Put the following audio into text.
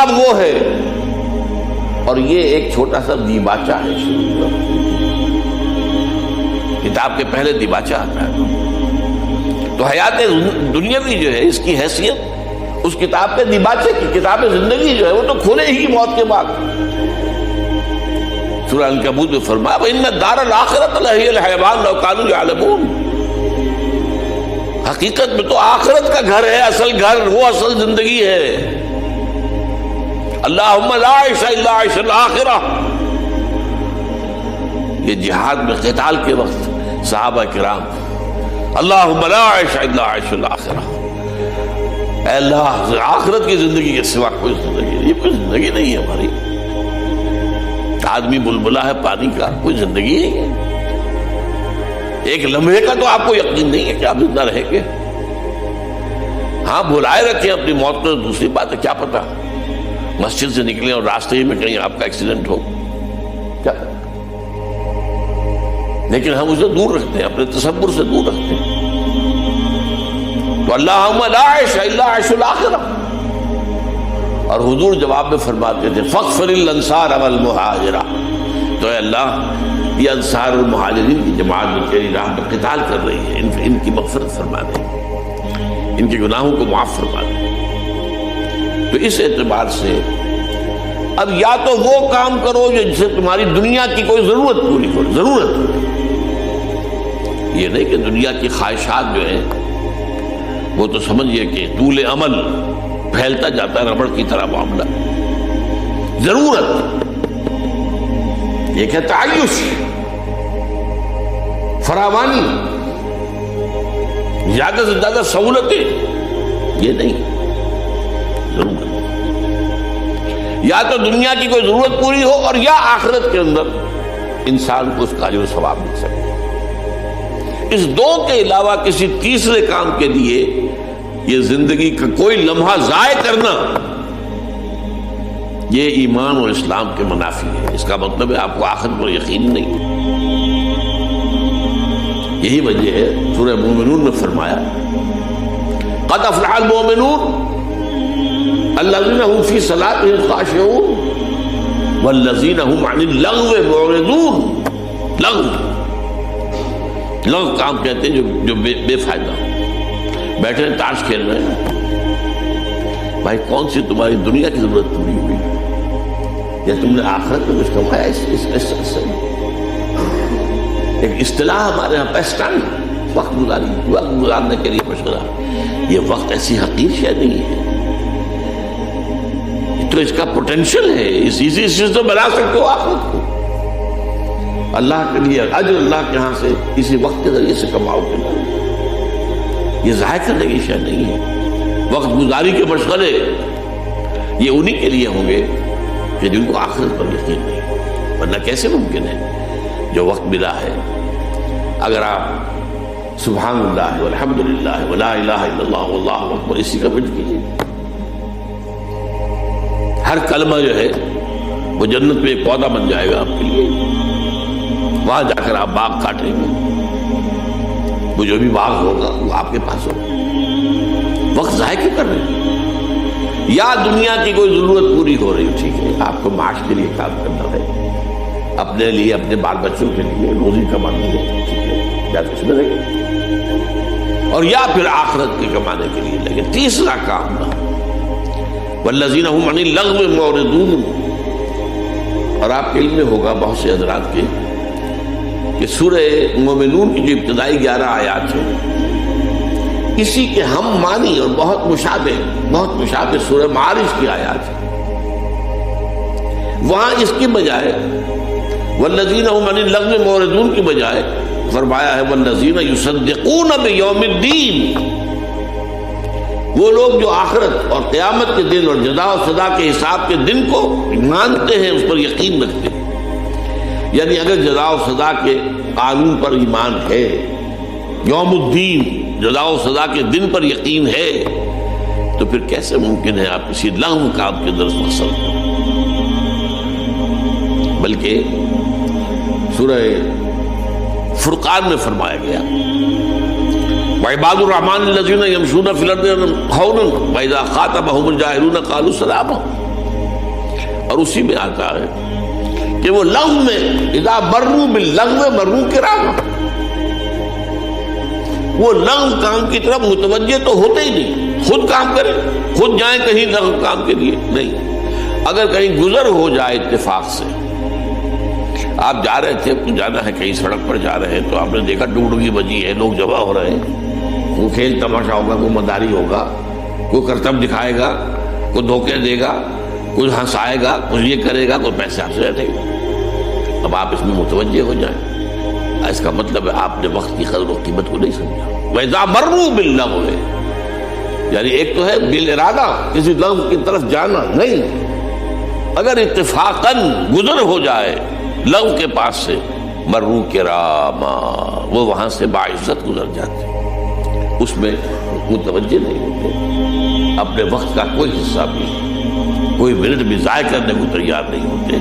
کتاب وہ ہے، اور یہ ایک چھوٹا سا دیباچہ ہے، کتاب کے پہلے دیباچہ آتا ہے۔ تو حیات دنیاوی جو ہے اس کی حیثیت اس کتاب کے دیباچے کی، کتاب زندگی جو ہے وہ تو کھلے ہی موت کے بعد۔ سورہ عنکبوت میں فرمایا وَإِنَّ الدَّارَ الْآخِرَةَ لَهِيَ الْحَيَوَانُ لَوْ كَانُوا يَعْلَمُونَ، حقیقت میں تو آخرت کا گھر ہے، اصل گھر، وہ اصل زندگی ہے۔ اللہم لا عیش الا عیش الآخرہ، یہ جہاد میں قتال کے وقت صحابہ کرام اللہم لا عیش الا عیش الآخرہ، اے اللہ آخرت کی زندگی کے سوا کوئی زندگی نہیں، یہ کوئی زندگی نہیں ہے ہماری۔ آدمی بلبلا ہے پانی کا، کوئی زندگی نہیں ہے۔ ایک لمحے کا تو آپ کو یقین نہیں ہے کہ آپ زندہ رہیں گے۔ ہاں بلائے رکھیں اپنی موت کو، دوسری بات ہے، کیا پتا مسجد سے نکلیں اور راستے میں کہیں آپ کا ایکسیڈنٹ ہو، کیا پتا۔ لیکن ہم اسے دور رکھتے ہیں، اپنے تصور سے دور رکھتے ہیں۔ تو اللہم لا عیش الا عیش الآخرہ، اور حضور جواب میں فرماتے تھے فاغفر للانصار والمہاجرہ، تو اے اللہ یہ انصار اور مہاجرین کی جماعت جو تیری راہ میں قتال کر رہی ہے، ان کی مغفرت فرما دے، ان کے گناہوں کو معاف فرما دے۔ تو اس اعتبار سے اب یا تو وہ کام کرو جس سے تمہاری دنیا کی کوئی ضرورت پوری ہو، ضرورت، یہ نہیں کہ دنیا کی خواہشات جو ہیں وہ تو سمجھئے کہ طول عمل پھیلتا جاتا ہے ربڑ کی طرح معاملہ۔ ضرورت ایک ہے تعیش، فراوانی، زیادہ سے زیادہ سہولتیں، یہ نہیں، ضرورت۔ یا تو دنیا کی کوئی ضرورت پوری ہو، اور یا آخرت کے اندر انسان کو اس کا اجر و ثواب مل سکے۔ اس دو کے علاوہ کسی تیسرے کام کے لیے یہ زندگی کا کوئی لمحہ ضائع کرنا، یہ ایمان اور اسلام کے منافی ہے۔ اس کا مطلب ہے آپ کو آخرت پر یقین نہیں۔ یہی وجہ ہے سورہ مومنون میں فرمایا قد افلح المؤمنون الذین هم فی صلاتهم خاشعون والذین هم عن اللغو معرضون۔ لغو کام کہتے ہیں جو بے فائدہ، بیٹھے ہیں تاش کھیل رہے ہیں، بھائی کون سی تمہاری دنیا کی ضرورت پوری ہوئی، یا تم نے آخرت میں کچھ کمایا اس سے؟ ایک اصطلاح ہمارے یہاں پیسٹائم، وقت گزارنے کے لیے مشغلہ، یہ وقت ایسی حقیر شے نہیں ہے، تو اس کا پوٹینشل ہے، اسی سے تو بنا سکتے ہو آخرت کو، اللہ کے لیے اجر اللہ کے ہاں سے اسی وقت کے ذریعے سے کماؤ گے، یہ ضائع کرنے کی شے نہیں ہے۔ وقت گزاری کے مشغلے یہ انہی کے لیے ہوں گے کہ جن کو آخرت پر یقین نہیں، ورنہ کیسے ممکن ہے جو وقت ملا ہے۔ اگر آپ سبحان اللہ والحمدللہ ولا الہ الا اللہ واللہ اکبر اسی کا مٹ کیجیے، ہر کلمہ جو ہے وہ جنت میں ایک پودا بن جائے گا آپ کے لیے، وہاں جا کر آپ باغ کاٹیں گے، وہ جو بھی باغ ہوگا وہ آپ کے پاس ہوگا۔ وقت ضائع کیوں کر رہے ہیں؟ یا دنیا کی کوئی ضرورت پوری ہو رہی، ٹھیک ہے، آپ کو معاش کے لیے کام کرنا ہے، اپنے لیے اپنے بال بچوں کے لیے روزی کمانی ہے، ٹھیک ہے، یا تو اس میں لگے، اور یا پھر آخرت کے کمانے کے لیے لگے۔ تیسرا کام نہ، والذین هم عن اللغو معرضون، اور آپ کے علم میں ہوگا بہت سے حضرات کے کہ سورہ مومنون کی جو ابتدائی 11 آیات ہیں اسی کے ہم معنی اور بہت مشابہ سورہ معارج کی آیات ہیں، وہاں اس کی بجائے والذین هم عن اللغو معرضون کی بجائے فرمایا ہے والذین یصدقون بیوم الدین، وہ لوگ جو آخرت اور قیامت کے دن اور جزا و سزا کے حساب کے دن کو مانتے ہیں، اس پر یقین رکھتے ہیں۔ یعنی اگر جزا و سزا کے قانون پر ایمان ہے، یوم الدین جزا و سزا کے دن پر یقین ہے، تو پھر کیسے ممکن ہے آپ کسی لغو کام کے درس مقصد کریں؟ بلکہ سورہ فرقان میں فرمایا گیا وعباد الرحمن الذین یمشون فی الارض ہونا وَإِذَا خَاطَبَهُمُ الْجَاهِلُونَ قَالُوا سَلَامًا، اور اسی میں آتا ہے کہ وہ لغو میں اذا مروا باللغو مروا کراما، وہ لغو کام کی طرف متوجہ تو ہوتے ہی نہیں، خود کام کریں، خود جائیں کہیں لغو کام کے لیے نہیں۔ اگر کہیں گزر ہو جائے اتفاق سے، آپ جا رہے تھے، جانا ہے کہیں سڑک پر جا رہے ہیں تو آپ نے دیکھا ڈوڈگی بجی ہے، لوگ جمع ہو رہے ہیں، کوئی کھیل تماشا ہوگا، کوئی مداری ہوگا، کوئی کرتب دکھائے گا، کوئی دھوکے دے گا، کوئی ہنسائے گا، کوئی یہ کرے گا، کوئی پیسے آپ سے دے گا۔ اب آپ اس میں متوجہ ہو جائیں، اس کا مطلب ہے آپ نے وقت کی قدر و قیمت کو نہیں سمجھا۔ وَإِذَا مَرُّوا بِاللَّغْوِ، یعنی ایک تو ہے بالارادہ کسی لغو کی طرف جانا نہیں، اگر اتفاقاً گزر ہو جائے لغو کے پاس سے، مروا کراما، وہ وہاں سے باعزت گزر جاتے، اس میں متوجہ نہیں ہوتے، اپنے وقت کا کوئی حصہ بھی، کوئی منٹ بھی ضائع کرنے کو تیار نہیں ہوتے۔